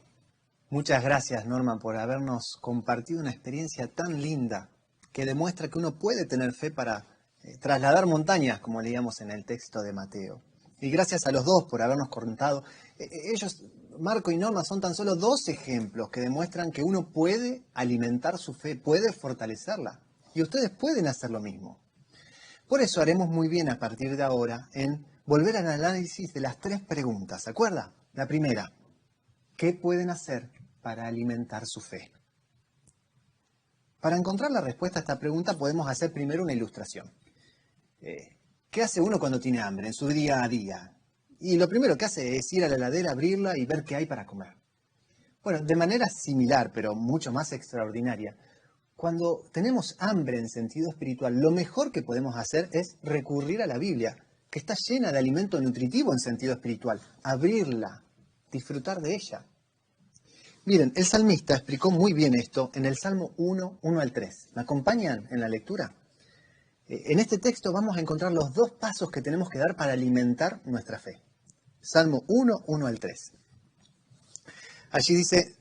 Muchas gracias, Norma, por habernos compartido una experiencia tan linda que demuestra que uno puede tener fe para trasladar montañas, como leíamos en el texto de Mateo. Y gracias a los dos por habernos contado. Ellos, Marco y Norma, son tan solo 2 ejemplos que demuestran que uno puede alimentar su fe, puede fortalecerla. Y ustedes pueden hacer lo mismo. Por eso haremos muy bien a partir de ahora en volver al análisis de las 3 preguntas. ¿Se acuerda? La primera, ¿qué pueden hacer para alimentar su fe? Para encontrar la respuesta a esta pregunta podemos hacer primero una ilustración. ¿Qué hace uno cuando tiene hambre en su día a día? Y lo primero que hace es ir a la heladera, abrirla y ver qué hay para comer. Bueno, de manera similar, pero mucho más extraordinaria, cuando tenemos hambre en sentido espiritual, lo mejor que podemos hacer es recurrir a la Biblia, que está llena de alimento nutritivo en sentido espiritual. Abrirla, disfrutar de ella. Miren, el salmista explicó muy bien esto en el Salmo 1, 1 al 3. ¿Me acompañan en la lectura? En este texto vamos a encontrar los 2 pasos que tenemos que dar para alimentar nuestra fe. Salmo 1, 1 al 3. Allí dice,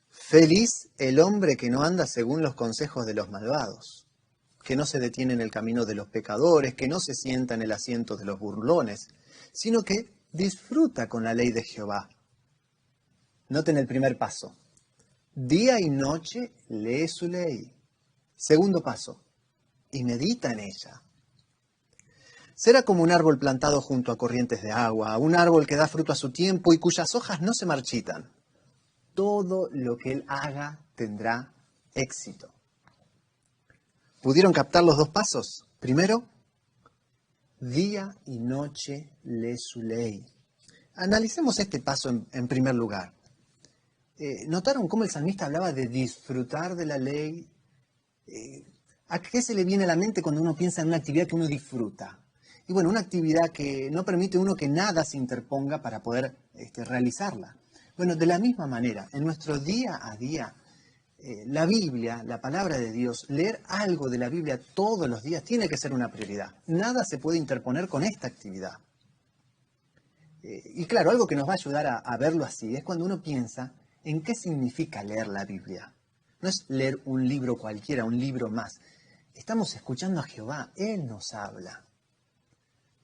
feliz el hombre que no anda según los consejos de los malvados, que no se detiene en el camino de los pecadores, que no se sienta en el asiento de los burlones, sino que disfruta con la ley de Jehová. Noten el primer paso. Día y noche lee su ley. Segundo paso. Y medita en ella. Será como un árbol plantado junto a corrientes de agua, un árbol que da fruto a su tiempo y cuyas hojas no se marchitan. Todo lo que él haga tendrá éxito. ¿Pudieron captar los 2 pasos? Primero, día y noche lee su ley. Analicemos este paso en primer lugar. ¿Notaron cómo el salmista hablaba de disfrutar de la ley? ¿A qué se le viene a la mente cuando uno piensa en una actividad que uno disfruta? Y bueno, una actividad que no permite a uno que nada se interponga para poder realizarla. Bueno, de la misma manera, en nuestro día a día, la Biblia, la palabra de Dios, leer algo de la Biblia todos los días tiene que ser una prioridad. Nada se puede interponer con esta actividad. Y claro, algo que nos va a ayudar a verlo así es cuando uno piensa en qué significa leer la Biblia. No es leer un libro cualquiera, un libro más. Estamos escuchando a Jehová, Él nos habla.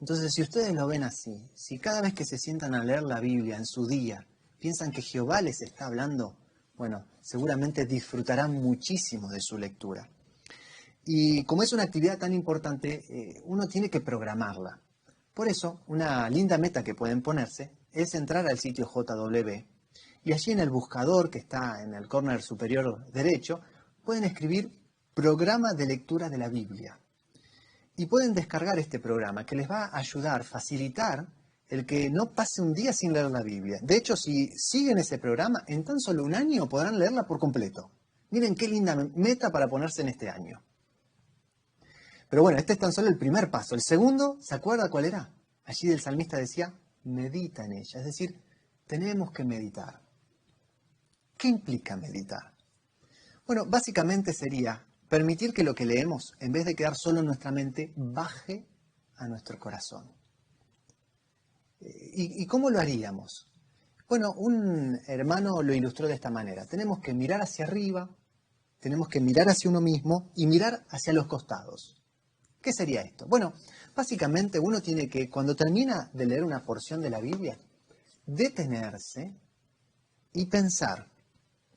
Entonces, si ustedes lo ven así, si cada vez que se sientan a leer la Biblia en su día, piensan que Jehová les está hablando, bueno, seguramente disfrutarán muchísimo de su lectura. Y como es una actividad tan importante, uno tiene que programarla. Por eso, una linda meta que pueden ponerse es entrar al sitio JW y allí en el buscador que está en el corner superior derecho, pueden escribir Programa de Lectura de la Biblia. Y pueden descargar este programa que les va a ayudar, facilitar el que no pase un día sin leer la Biblia. De hecho, si siguen ese programa, en tan solo un año podrán leerla por completo. Miren qué linda meta para ponerse en este año. Pero bueno, este es tan solo el primer paso. El segundo, ¿se acuerda cuál era? Allí el salmista decía, medita en ella. Es decir, tenemos que meditar. ¿Qué implica meditar? Bueno, básicamente sería permitir que lo que leemos, en vez de quedar solo en nuestra mente, baje a nuestro corazón. ¿Y cómo lo haríamos? Bueno, un hermano lo ilustró de esta manera. Tenemos que mirar hacia arriba, tenemos que mirar hacia uno mismo y mirar hacia los costados. ¿Qué sería esto? Bueno, básicamente uno tiene que, cuando termina de leer una porción de la Biblia, detenerse y pensar,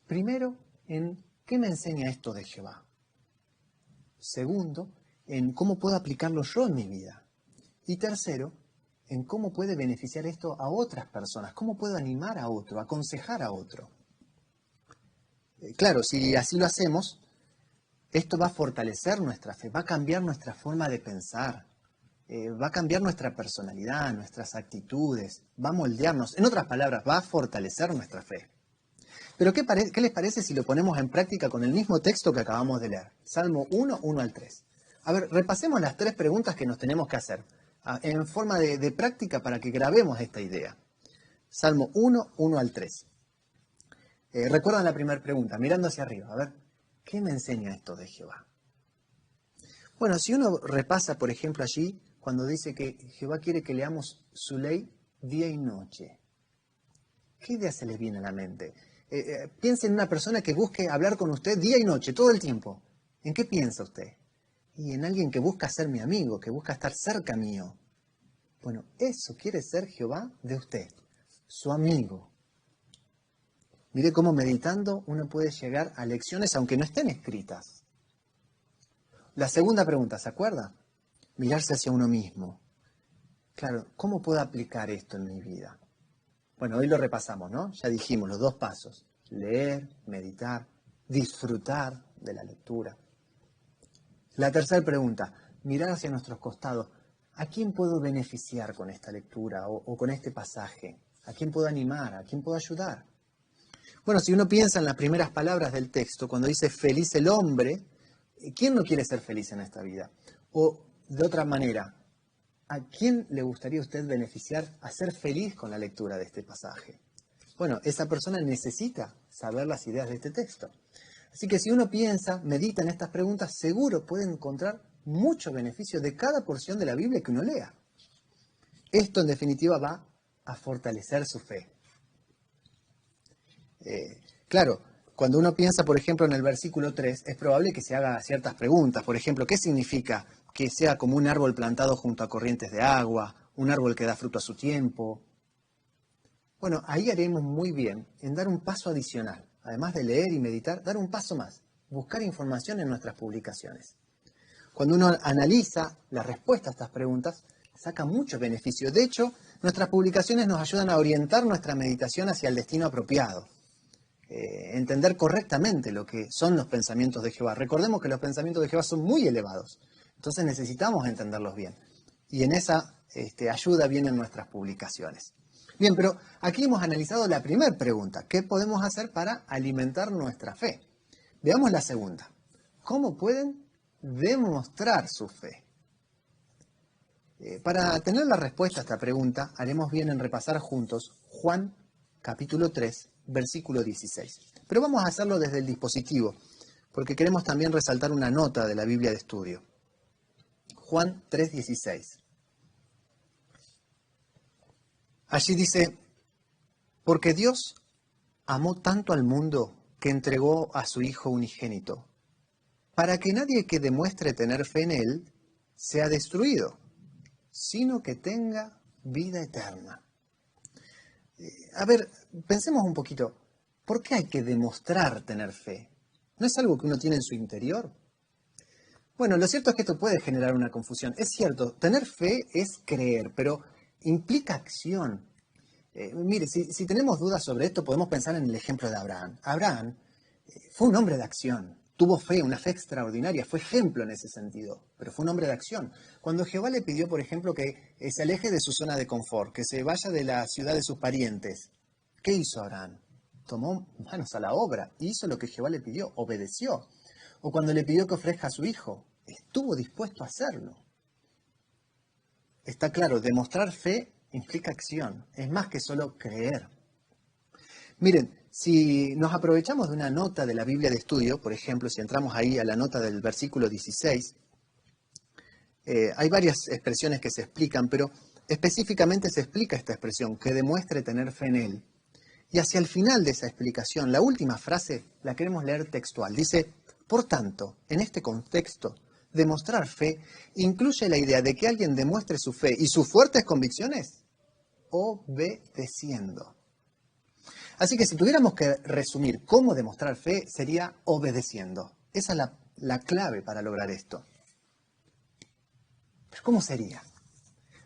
primero, en qué me enseña esto de Jehová. Segundo, en cómo puedo aplicarlo yo en mi vida. Y tercero, en cómo puede beneficiar esto a otras personas, cómo puedo animar a otro, aconsejar a otro. Claro, si así lo hacemos, esto va a fortalecer nuestra fe, va a cambiar nuestra forma de pensar, va a cambiar nuestra personalidad, nuestras actitudes, va a moldearnos. En otras palabras, va a fortalecer nuestra fe. Pero ¿qué les parece si lo ponemos en práctica con el mismo texto que acabamos de leer? Salmo 1, 1 al 3. A ver, repasemos las 3 preguntas que nos tenemos que hacer en forma de práctica para que grabemos esta idea. Salmo 1, 1 al 3. Recuerdan la primera pregunta, mirando hacia arriba. A ver, ¿qué me enseña esto de Jehová? Bueno, si uno repasa, por ejemplo, allí, cuando dice que Jehová quiere que leamos su ley día y noche, ¿qué idea se les viene a la mente? Piensa en una persona que busque hablar con usted día y noche, todo el tiempo. ¿En qué piensa usted? Y en alguien que busca ser mi amigo, que busca estar cerca mío. Bueno, eso quiere ser Jehová de usted, su amigo. Mire cómo meditando uno puede llegar a lecciones aunque no estén escritas. La segunda pregunta, ¿se acuerda? Mirarse hacia uno mismo. Claro, ¿cómo puedo aplicar esto en mi vida? Bueno, hoy lo repasamos, ¿no? Ya dijimos los 2 pasos. Leer, meditar, disfrutar de la lectura. La tercera pregunta, mirar hacia nuestros costados. ¿A quién puedo beneficiar con esta lectura o con este pasaje? ¿A quién puedo animar? ¿A quién puedo ayudar? Bueno, si uno piensa en las primeras palabras del texto, cuando dice feliz el hombre, ¿quién no quiere ser feliz en esta vida? O de otra manera, ¿a quién le gustaría a usted beneficiar a ser feliz con la lectura de este pasaje? Bueno, esa persona necesita saber las ideas de este texto. Así que si uno piensa, medita en estas preguntas, seguro puede encontrar mucho beneficio de cada porción de la Biblia que uno lea. Esto en definitiva va a fortalecer su fe. Claro, cuando uno piensa, por ejemplo, en el versículo 3, es probable que se haga ciertas preguntas. Por ejemplo, ¿qué significa que sea como un árbol plantado junto a corrientes de agua, un árbol que da fruto a su tiempo? Bueno, ahí haremos muy bien en dar un paso adicional. Además de leer y meditar, dar un paso más, buscar información en nuestras publicaciones. Cuando uno analiza la respuesta a estas preguntas, saca mucho beneficio. De hecho, nuestras publicaciones nos ayudan a orientar nuestra meditación hacia el destino apropiado. Entender correctamente lo que son los pensamientos de Jehová. Recordemos que los pensamientos de Jehová son muy elevados, entonces necesitamos entenderlos bien. Y en esa ayuda vienen nuestras publicaciones. Bien, pero aquí hemos analizado la primera pregunta. ¿Qué podemos hacer para alimentar nuestra fe? Veamos la segunda. ¿Cómo pueden demostrar su fe? Para tener la respuesta a esta pregunta, haremos bien en repasar juntos Juan capítulo 3, versículo 16. Pero vamos a hacerlo desde el dispositivo, porque queremos también resaltar una nota de la Biblia de estudio. Juan 3, 16. Allí dice, porque Dios amó tanto al mundo que entregó a su Hijo unigénito, para que nadie que demuestre tener fe en Él sea destruido, sino que tenga vida eterna. A ver, pensemos un poquito, ¿por qué hay que demostrar tener fe? ¿No es algo que uno tiene en su interior? Bueno, lo cierto es que esto puede generar una confusión. Es cierto, tener fe es creer, pero implica acción. Mire, si tenemos dudas sobre esto, podemos pensar en el ejemplo de Abraham. Abraham fue un hombre de acción, tuvo fe, una fe extraordinaria, fue ejemplo en ese sentido, pero fue un hombre de acción. Cuando Jehová le pidió, por ejemplo, que se aleje de su zona de confort, que se vaya de la ciudad de sus parientes, ¿qué hizo Abraham? Tomó manos a la obra, hizo lo que Jehová le pidió, obedeció. O cuando le pidió que ofrezca a su hijo, estuvo dispuesto a hacerlo. Está claro, demostrar fe implica acción, es más que solo creer. Miren, si nos aprovechamos de una nota de la Biblia de estudio, por ejemplo, si entramos ahí a la nota del versículo 16, hay varias expresiones que se explican, pero específicamente se explica esta expresión, que demuestre tener fe en Él. Y hacia el final de esa explicación, la última frase la queremos leer textual. Dice, por tanto, en este contexto, demostrar fe incluye la idea de que alguien demuestre su fe y sus fuertes convicciones obedeciendo. Así que si tuviéramos que resumir cómo demostrar fe, sería obedeciendo. Esa es la clave para lograr esto. ¿Pero cómo sería?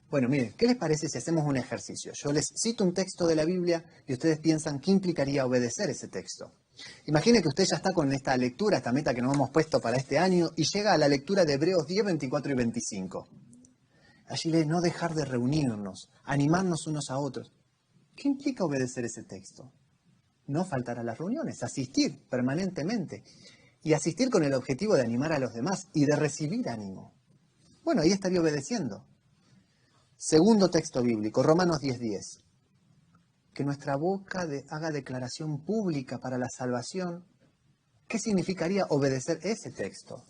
Bueno, miren, ¿qué les parece si hacemos un ejercicio? Yo les cito un texto de la Biblia y ustedes piensan qué implicaría obedecer ese texto. Imagine que usted ya está con esta lectura, esta meta que nos hemos puesto para este año, y llega a la lectura de Hebreos 10, 24 y 25. Allí lee no dejar de reunirnos, animarnos unos a otros. ¿Qué implica obedecer ese texto? No faltar a las reuniones, asistir permanentemente. Y asistir con el objetivo de animar a los demás y de recibir ánimo. Bueno, ahí estaría obedeciendo. Segundo texto bíblico, Romanos 10:10. Que nuestra boca haga declaración pública para la salvación. ¿Qué significaría obedecer ese texto?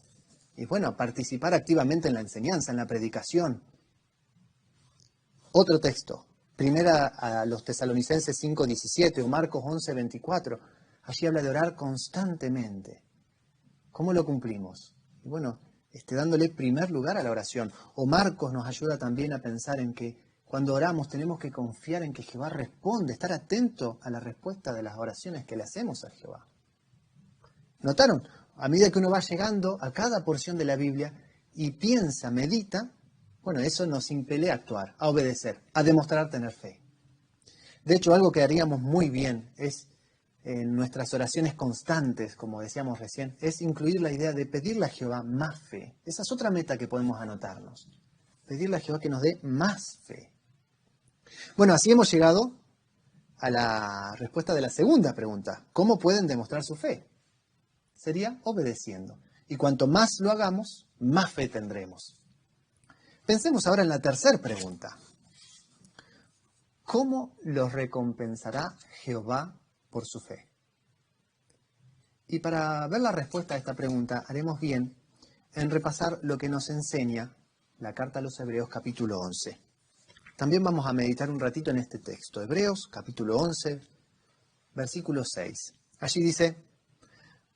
Y bueno, participar activamente en la enseñanza, en la predicación. Otro texto, primera a los Tesalonicenses 5:17 o Marcos 11:24. Allí habla de orar constantemente. ¿Cómo lo cumplimos? Y bueno, dándole primer lugar a la oración. O Marcos nos ayuda también a pensar en que cuando oramos tenemos que confiar en que Jehová responde, estar atento a la respuesta de las oraciones que le hacemos a Jehová. ¿Notaron? A medida que uno va llegando a cada porción de la Biblia y piensa, medita, bueno, eso nos impele a actuar, a obedecer, a demostrar tener fe. De hecho, algo que haríamos muy bien es en nuestras oraciones constantes, como decíamos recién, es incluir la idea de pedirle a Jehová más fe. Esa es otra meta que podemos anotarnos. Pedirle a Jehová que nos dé más fe. Bueno, así hemos llegado a la respuesta de la segunda pregunta. ¿Cómo pueden demostrar su fe? Sería obedeciendo. Y cuanto más lo hagamos, más fe tendremos. Pensemos ahora en la tercera pregunta. ¿Cómo los recompensará Jehová por su fe? Y para ver la respuesta a esta pregunta, haremos bien en repasar lo que nos enseña la carta a los Hebreos capítulo 11. También vamos a meditar un ratito en este texto. Hebreos capítulo 11, versículo 6. Allí dice,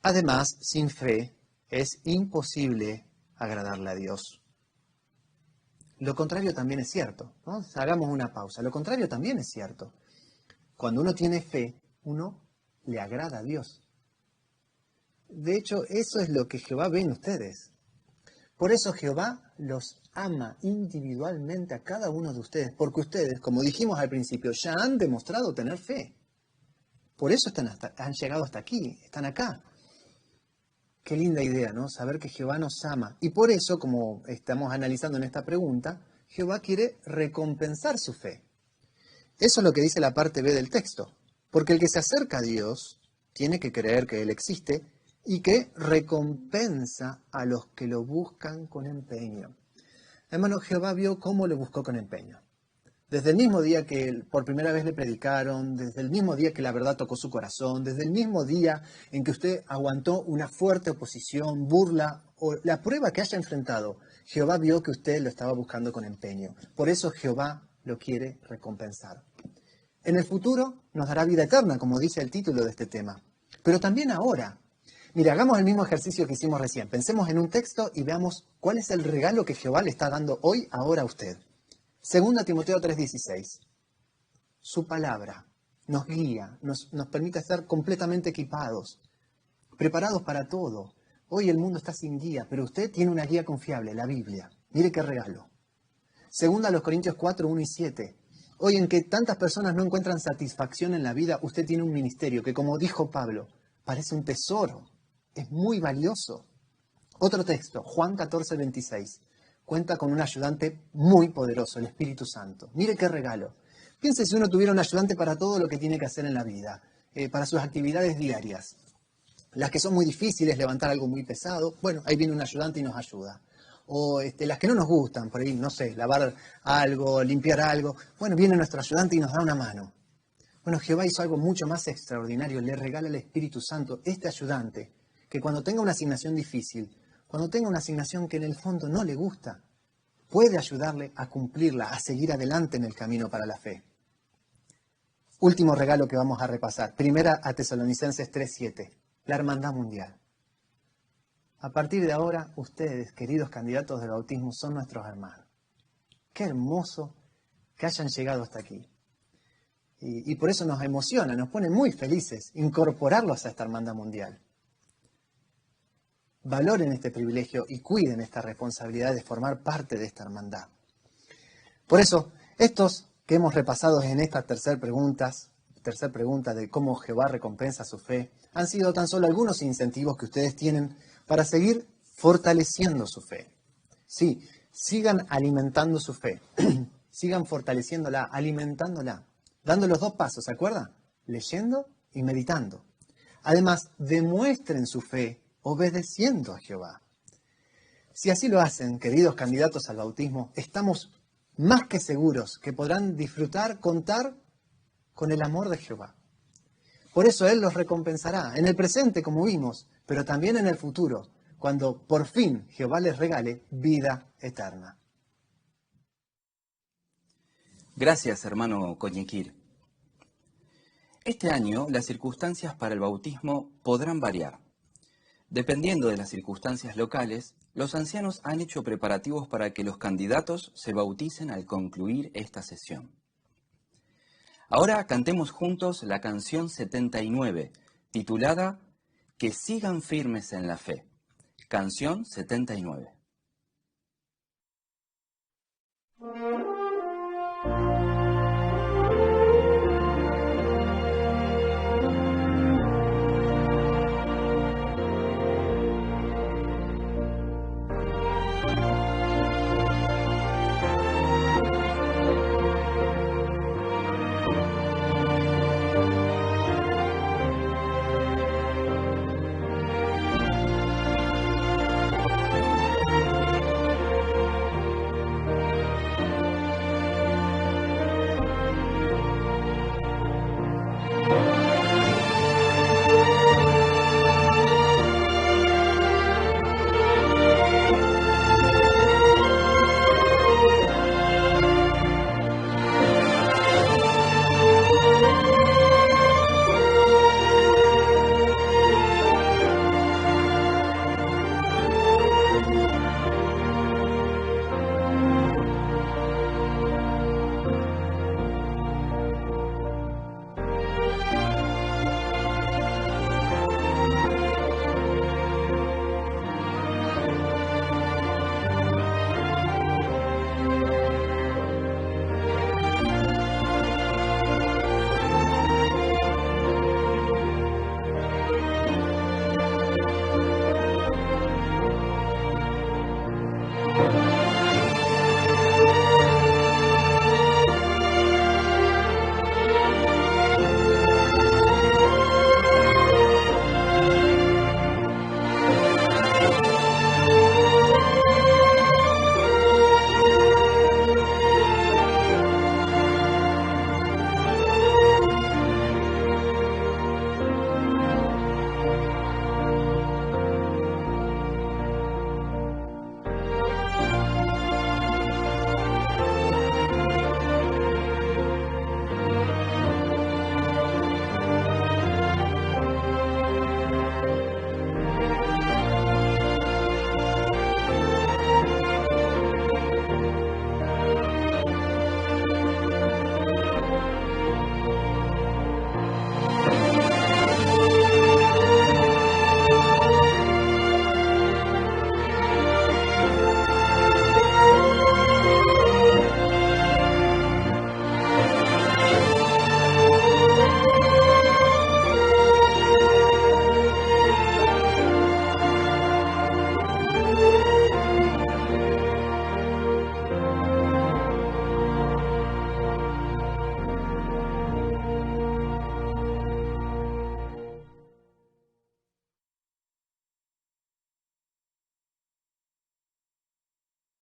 además, sin fe es imposible agradarle a Dios. Lo contrario también es cierto, ¿no? Hagamos una pausa. Lo contrario también es cierto. Cuando uno tiene fe, uno le agrada a Dios. De hecho, eso es lo que Jehová ve en ustedes. Por eso Jehová los ama individualmente a cada uno de ustedes, porque ustedes, como dijimos al principio, ya han demostrado tener fe. Por eso han llegado hasta aquí, están acá. Qué linda idea, ¿no? Saber que Jehová nos ama. Y por eso, como estamos analizando en esta pregunta, Jehová quiere recompensar su fe. Eso es lo que dice la parte B del texto. Porque el que se acerca a Dios tiene que creer que Él existe y que recompensa a los que lo buscan con empeño. Hermano, Jehová vio cómo lo buscó con empeño. Desde el mismo día que por primera vez le predicaron, desde el mismo día que la verdad tocó su corazón, desde el mismo día en que usted aguantó una fuerte oposición, burla o la prueba que haya enfrentado, Jehová vio que usted lo estaba buscando con empeño. Por eso Jehová lo quiere recompensar. En el futuro nos dará vida eterna, como dice el título de este tema. Pero también ahora. Mira, hagamos el mismo ejercicio que hicimos recién. Pensemos en un texto y veamos cuál es el regalo que Jehová le está dando hoy, ahora a usted. 2 Timoteo 3:16. Su palabra nos guía, nos permite estar completamente equipados, preparados para todo. Hoy el mundo está sin guía, pero usted tiene una guía confiable, la Biblia. Mire qué regalo. 2 Corintios 4:1 y 7. Hoy en que tantas personas no encuentran satisfacción en la vida, usted tiene un ministerio que, como dijo Pablo, parece un tesoro. Es muy valioso. Otro texto, Juan 14:26. Cuenta con un ayudante muy poderoso, el Espíritu Santo. Mire qué regalo. Piense si uno tuviera un ayudante para todo lo que tiene que hacer en la vida, para sus actividades diarias. Las que son muy difíciles, levantar algo muy pesado, bueno, ahí viene un ayudante y nos ayuda. O las que no nos gustan, por ahí, no sé, lavar algo, limpiar algo. Bueno, viene nuestro ayudante y nos da una mano. Bueno, Jehová hizo algo mucho más extraordinario, le regala el Espíritu Santo, este ayudante, que cuando tenga una asignación difícil, cuando tenga una asignación que en el fondo no le gusta, puede ayudarle a cumplirla, a seguir adelante en el camino para la fe. Último regalo que vamos a repasar. Primera a Tesalonicenses 3:7. La hermandad mundial. A partir de ahora, ustedes, queridos candidatos del bautismo, son nuestros hermanos. Qué hermoso que hayan llegado hasta aquí. Y por eso nos emociona, nos pone muy felices incorporarlos a esta hermandad mundial. Valoren este privilegio y cuiden esta responsabilidad de formar parte de esta hermandad. Por eso, estos que hemos repasado en esta tercera pregunta de cómo Jehová recompensa su fe, han sido tan solo algunos incentivos que ustedes tienen para seguir fortaleciendo su fe. Sí, sigan alimentando su fe, sigan fortaleciéndola, alimentándola, dando los dos pasos, ¿se acuerdan? Leyendo y meditando. Además, demuestren su fe obedeciendo a Jehová. Si así lo hacen, queridos candidatos al bautismo, estamos más que seguros que podrán disfrutar, contar con el amor de Jehová. Por eso Él los recompensará, en el presente como vimos, pero también en el futuro, cuando por fin Jehová les regale vida eterna. Gracias, hermano Coñequir. Este año las circunstancias para el bautismo podrán variar. Dependiendo de las circunstancias locales, los ancianos han hecho preparativos para que los candidatos se bauticen al concluir esta sesión. Ahora cantemos juntos la canción 79, titulada Que sigan firmes en la fe. Canción 79.